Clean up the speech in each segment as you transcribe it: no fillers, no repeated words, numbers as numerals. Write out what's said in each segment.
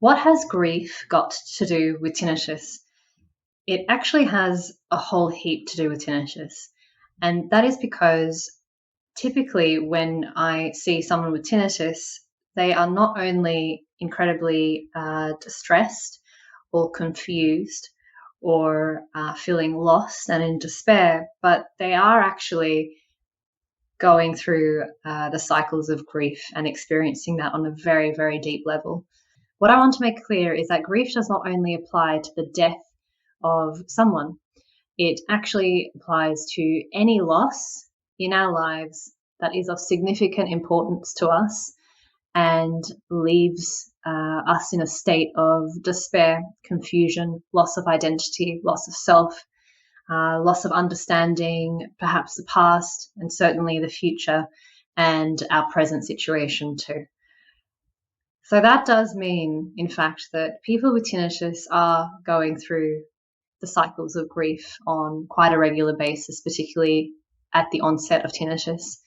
What has grief got to do with tinnitus? It actually has a whole heap to do with tinnitus. And that is because typically when I see someone with tinnitus, they are not only incredibly distressed or confused or feeling lost and in despair, but they are actually going through the cycles of grief and experiencing that on a very, very deep level. What I want to make clear is that grief does not only apply to the death of someone, it actually applies to any loss in our lives that is of significant importance to us and leaves us in a state of despair, confusion, loss of identity, loss of self, loss of understanding, perhaps the past, and certainly the future and our present situation too. So that does mean, in fact, that people with tinnitus are going through the cycles of grief on quite a regular basis, particularly at the onset of tinnitus.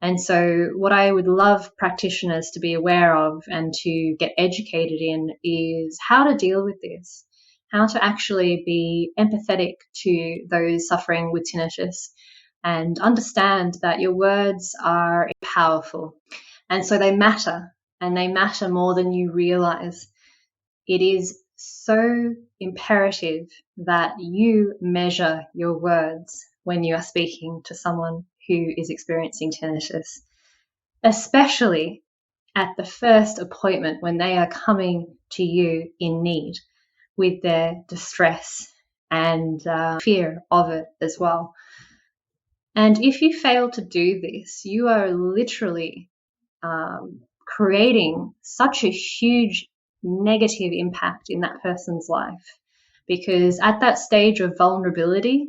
And so what I would love practitioners to be aware of and to get educated in is how to deal with this, how to actually be empathetic to those suffering with tinnitus and understand that your words are powerful. And so they matter, and they matter more than you realize. It is so imperative that you measure your words when you are speaking to someone who is experiencing tinnitus, especially at the first appointment when they are coming to you in need with their distress and fear of it as well. And if you fail to do this, you are literally creating such a huge negative impact in that person's life, because at that stage of vulnerability,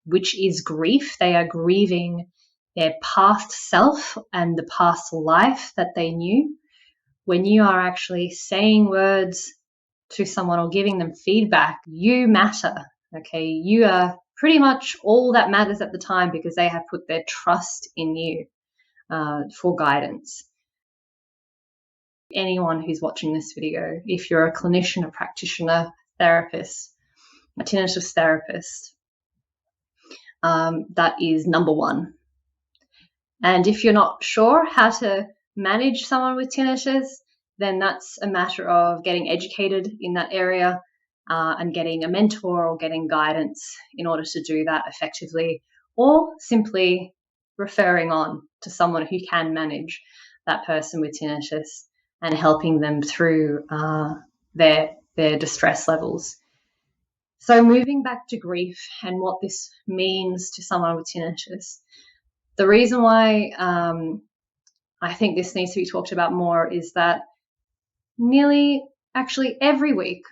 which is grief, they are grieving their past self and the past life that they knew. When you are actually saying words to someone or giving them feedback, you matter, okay? You are pretty much all that matters at the time because they have put their trust in you for guidance. Anyone who's watching this video, if you're a clinician, a practitioner, therapist, a tinnitus therapist, that is number one. And if you're not sure how to manage someone with tinnitus, then that's a matter of getting educated in that area and getting a mentor or getting guidance in order to do that effectively, or simply referring on to someone who can manage that person with tinnitus and helping them through their distress levels. So moving back to grief and what this means to someone with tinnitus, the reason why I think this needs to be talked about more is that actually every week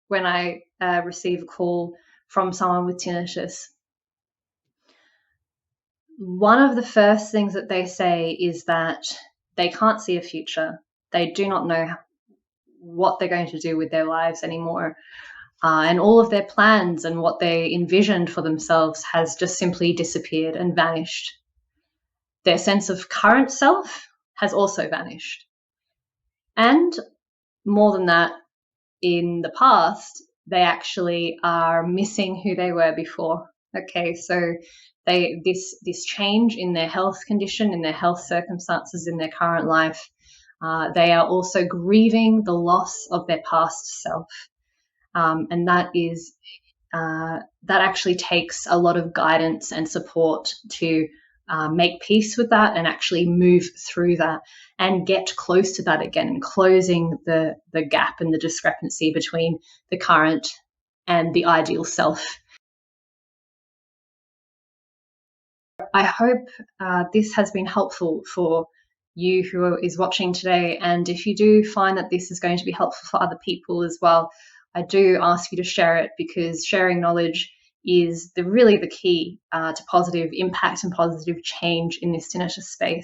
when I receive a call from someone with tinnitus, one of the first things that they say is that they can't see a future. They do not know what they're going to do with their lives anymore. And all of their plans and what they envisioned for themselves has just simply disappeared and vanished. Their sense of current self has also vanished. And more than that, in the past, they actually are missing who they were before. Okay, so this change in their health condition, in their health circumstances, in their current life, they are also grieving the loss of their past self. And that actually takes a lot of guidance and support to make peace with that and actually move through that and get close to that again, and closing the gap and the discrepancy between the current and the ideal self. I hope this has been helpful for you who is watching today, and if you do find that this is going to be helpful for other people as well, I do ask you to share it, because sharing knowledge is really the key to positive impact and positive change in this tinnitus space.